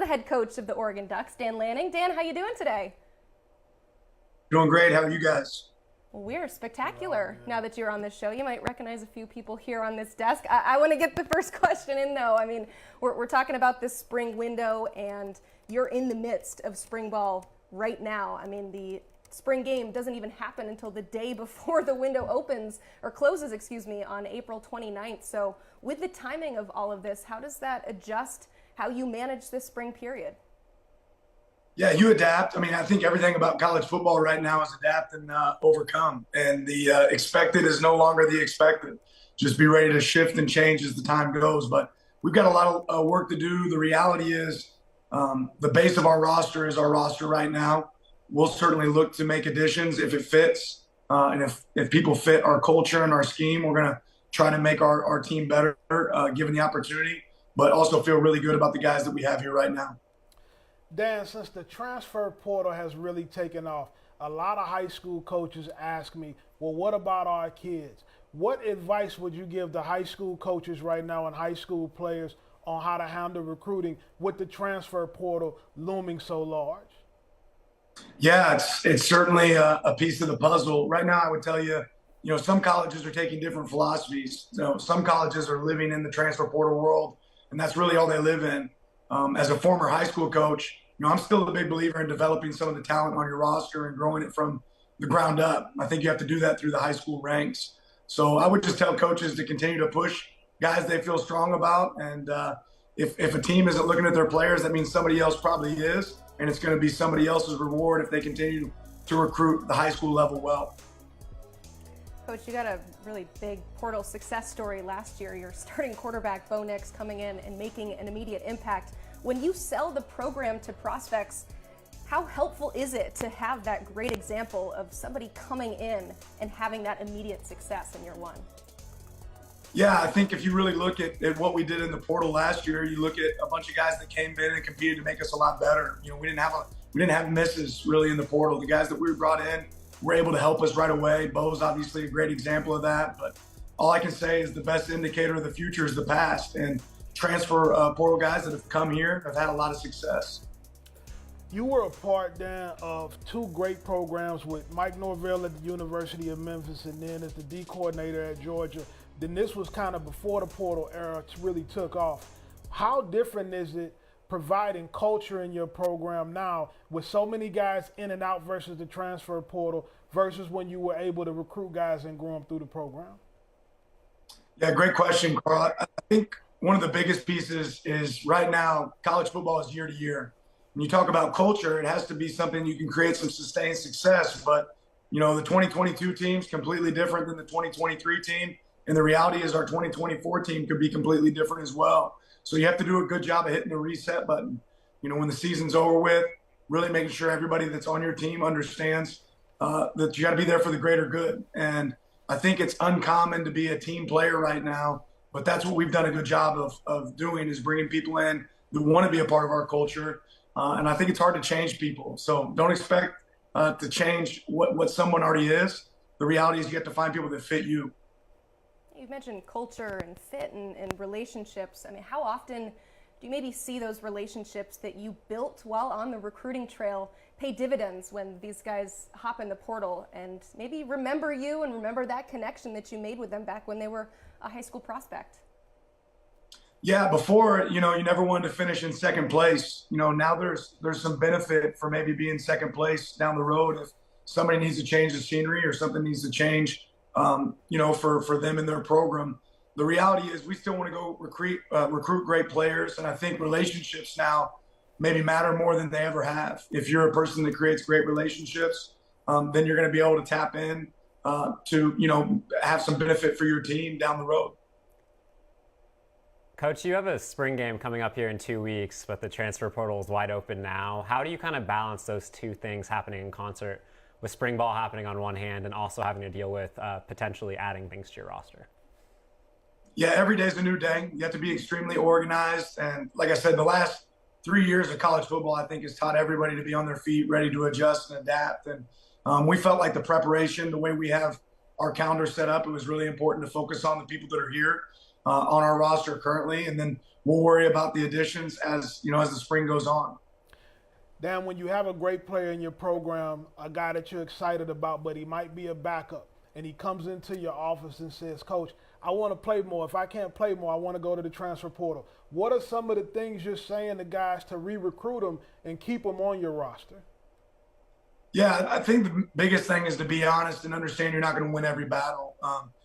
head coach of the Oregon Ducks, Dan Lanning. Dan, how you doing today? Doing great. How are you guys? Well, we're spectacular now that you're on this show. You might recognize a few people here on this desk. I want to get the first question in, though. I mean, we're talking about this spring window, and you're in the midst of spring ball right now. I mean, the spring game doesn't even happen until the day before the window opens, or closes, excuse me, on April 29th. So with the timing of all of this, how does that adjust how you manage this spring period? Yeah, you adapt. I mean, I think everything about college football right now is adapt and overcome. And the expected is no longer the expected. Just be ready to shift and change as the time goes. But we've got a lot of work to do. The reality is the base of our roster is our roster right now. We'll certainly look to make additions if it fits. And if people fit our culture and our scheme, we're going to try to make our team better given the opportunity, but also feel really good about the guys that we have here right now. Dan, since the transfer portal has really taken off, a lot of high school coaches ask me, well, what about our kids? What advice would you give the high school coaches right now and high school players on how to handle recruiting with the transfer portal looming so large? Yeah, it's certainly a piece of the puzzle. Right now, I would tell you, some colleges are taking different philosophies. Some colleges are living in the transfer portal world, and that's really all they live in. As a former high school coach, I'm still a big believer in developing some of the talent on your roster and growing it from the ground up. I think you have to do that through the high school ranks. So I would just tell coaches to continue to push guys they feel strong about. And if a team isn't looking at their players, that means somebody else probably is. And it's going to be somebody else's reward if they continue to recruit the high school level well. Coach, you got a really big portal success story last year. Your starting quarterback, Bo Nix, coming in and making an immediate impact. When you sell the program to prospects, how helpful is it to have that great example of somebody coming in and having that immediate success in year one? Yeah, I think if you really look at what we did in the portal last year, you look at a bunch of guys that came in and competed to make us a lot better. We didn't have misses really in the portal. The guys that we brought in were able to help us right away. Bo's obviously a great example of that, but all I can say is the best indicator of the future is the past. And transfer portal guys that have come here have had a lot of success. You were a part, Dan, of two great programs with Mike Norvell at the University of Memphis and then as the D coordinator at Georgia. Then this was kind of before the portal era really took off. How different is it providing culture in your program now with so many guys in and out versus the transfer portal versus when you were able to recruit guys and grow them through the program? Yeah, great question, Carl. I think one of the biggest pieces is right now, college football is year to year. When you talk about culture, it has to be something you can create some sustained success. But, the 2022 team's completely different than the 2023 team. And the reality is our 2024 team could be completely different as well. So you have to do a good job of hitting the reset button. When the season's over with, really making sure everybody that's on your team understands that you got to be there for the greater good. And I think it's uncommon to be a team player right now. But that's what we've done a good job of doing is bringing people in that want to be a part of our culture. And I think it's hard to change people. So don't expect to change what someone already is. The reality is you have to find people that fit you. You mentioned culture and fit and relationships. I mean, how often do you maybe see those relationships that you built while on the recruiting trail pay dividends when these guys hop in the portal and maybe remember you and remember that connection that you made with them back when they were a high school prospect? Yeah, before, you never wanted to finish in second place. Now there's some benefit for maybe being second place down the road if somebody needs to change the scenery or something needs to change, for them in their program. The reality is we still want to go recruit great players. And I think relationships now maybe matter more than they ever have. If you're a person that creates great relationships, then you're going to be able to tap in to have some benefit for your team down the road. Coach, you have a spring game coming up here in 2 weeks, but the transfer portal is wide open now. How do you kind of balance those two things happening in concert with spring ball happening on one hand and also having to deal with potentially adding things to your roster? Yeah, every day is a new day. You have to be extremely organized. And like I said, the last 3 years of college football, I think, has taught everybody to be on their feet, ready to adjust and adapt. And we felt like the preparation, the way we have our calendar set up, it was really important to focus on the people that are here. on our roster currently, and then we'll worry about the additions as as the spring goes on. Dan, when you have a great player in your program, a guy that you're excited about, but he might be a backup, and he comes into your office and says, Coach, I want to play more. If I can't play more, I want to go to the transfer portal. What are some of the things you're saying to guys to re-recruit them and keep them on your roster? Yeah, I think the biggest thing is to be honest and understand you're not going to win every battle.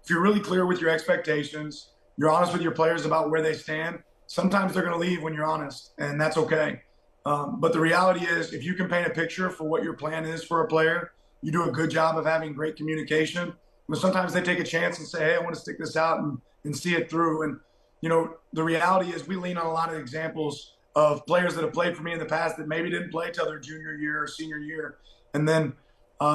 If you're really clear with your expectations, you're honest with your players about where they stand, sometimes they're going to leave when you're honest, and that's okay. But the reality is, if you can paint a picture for what your plan is for a player, you do a good job of having great communication. But sometimes they take a chance and say, hey, I want to stick this out and see it through. And, the reality is we lean on a lot of examples of players that have played for me in the past that maybe didn't play till their junior year or senior year, and then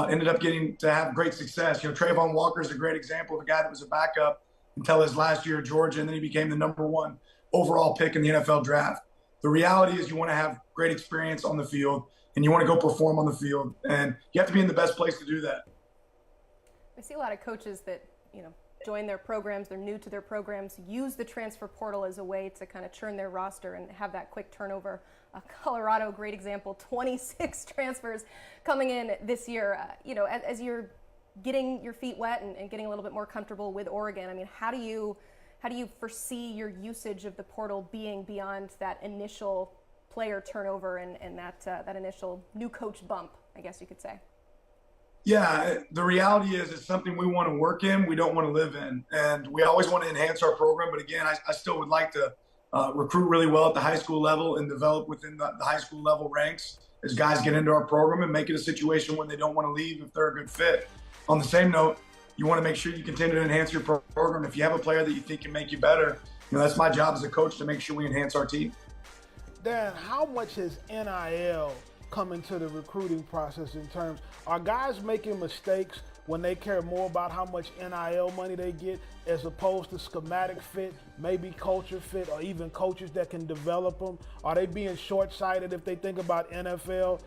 ended up getting to have great success. Trayvon Walker is a great example of a guy that was a backup until his last year at Georgia, and then he became the #1 overall pick in the NFL draft. The reality is you want to have great experience on the field, and you want to go perform on the field, and you have to be in the best place to do that. I see a lot of coaches that, join their programs, they're new to their programs, use the transfer portal as a way to kind of churn their roster and have that quick turnover. Colorado, great example, 26 transfers coming in this year. As you're getting your feet wet and getting a little bit more comfortable with Oregon, I mean, how do you foresee your usage of the portal being beyond that initial player turnover and that initial new coach bump, I guess you could say? Yeah, the reality is it's something we want to work in, we don't want to live in. And we always want to enhance our program. But again, I still would like to recruit really well at the high school level and develop within the high school level ranks as guys get into our program and make it a situation when they don't want to leave if they're a good fit. On the same note, you want to make sure you continue to enhance your program. If you have a player that you think can make you better, that's my job as a coach to make sure we enhance our team. Dan, how much has NIL come into the recruiting process in terms, are guys making mistakes when they care more about how much NIL money they get as opposed to schematic fit, maybe culture fit, or even coaches that can develop them? Are they being short-sighted if they think about NIL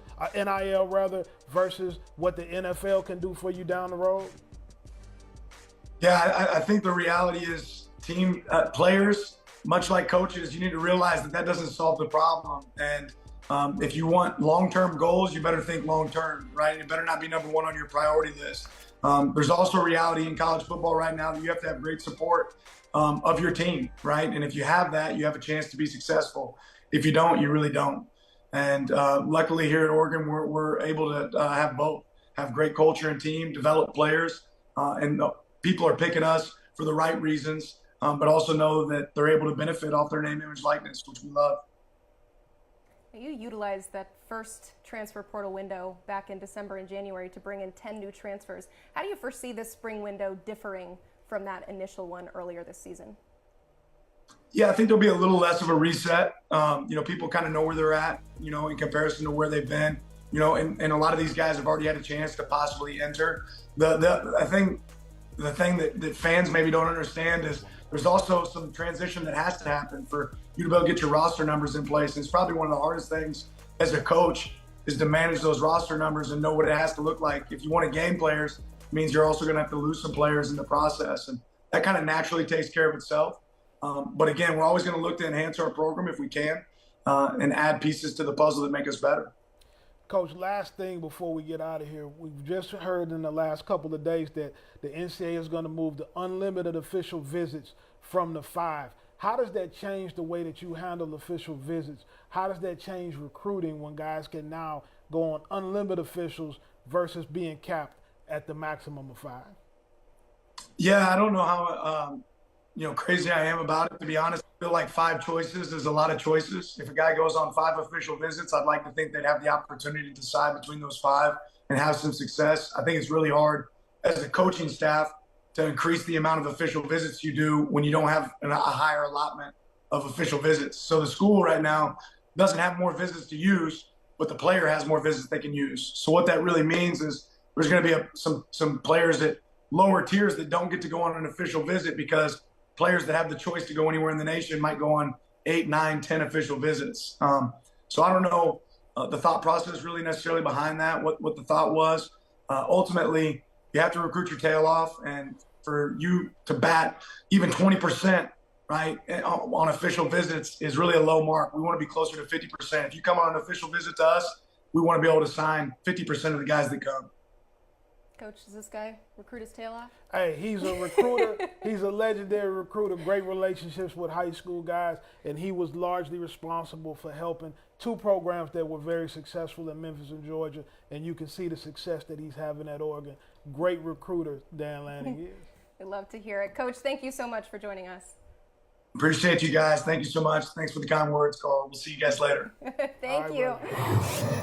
rather, versus what the NFL can do for you down the road? Yeah, I think the reality is players, much like coaches, you need to realize that doesn't solve the problem. And if you want long-term goals, you better think long-term, right? It better not be #1 on your priority list. There's also a reality in college football right now that you have to have great support of your team, right? And if you have that, you have a chance to be successful. If you don't, you really don't. And luckily here at Oregon, we're able to have both, have great culture and team, develop players, and people are picking us for the right reasons, but also know that they're able to benefit off their name, image, likeness, which we love. You utilized that first transfer portal window back in December and January to bring in 10 new transfers. How do you foresee this spring window differing from that initial one earlier this season? Yeah, I think there'll be a little less of a reset. People kind of know where they're at, in comparison to where they've been, and a lot of these guys have already had a chance to possibly enter. I think the thing that fans maybe don't understand is there's also some transition that has to happen for you to be able to get your roster numbers in place. And it's probably one of the hardest things as a coach is to manage those roster numbers and know what it has to look like. If you want to gain players, it means you're also going to have to lose some players in the process. And that kind of naturally takes care of itself. But again, we're always going to look to enhance our program if we can and add pieces to the puzzle that make us better. Coach, last thing before we get out of here, we've just heard in the last couple of days that the NCAA is going to move the unlimited official visits from the 5. How does that change the way that you handle official visits? How does that change recruiting when guys can now go on unlimited officials versus being capped at the maximum of 5? Yeah, I don't know how crazy I am about it, to be honest. I feel like 5 choices is a lot of choices. If a guy goes on 5 official visits, I'd like to think they'd have the opportunity to decide between those 5 and have some success. I think it's really hard as a coaching staff to increase the amount of official visits you do when you don't have a higher allotment of official visits. So the school right now doesn't have more visits to use, but the player has more visits they can use. So what that really means is there's going to be some players at lower tiers that don't get to go on an official visit because players that have the choice to go anywhere in the nation might go on 8, 9, 10 official visits. So I don't know the thought process really necessarily behind that, what the thought was. Ultimately, you have to recruit your tail off, and for you to bat even 20% right, on official visits is really a low mark. We want to be closer to 50%. If you come on an official visit to us, we want to be able to sign 50% of the guys that come. Coach, does this guy recruit his tail off? Hey, he's a recruiter. He's a legendary recruiter, great relationships with high school guys, and he was largely responsible for helping two programs that were very successful in Memphis and Georgia, and you can see the success that he's having at Oregon. Great recruiter, Dan Lanning is. We'd love to hear it. Coach, thank you so much for joining us. Appreciate you guys. Thank you so much. Thanks for the kind words, Carl. We'll see you guys later. Thank you. Brother.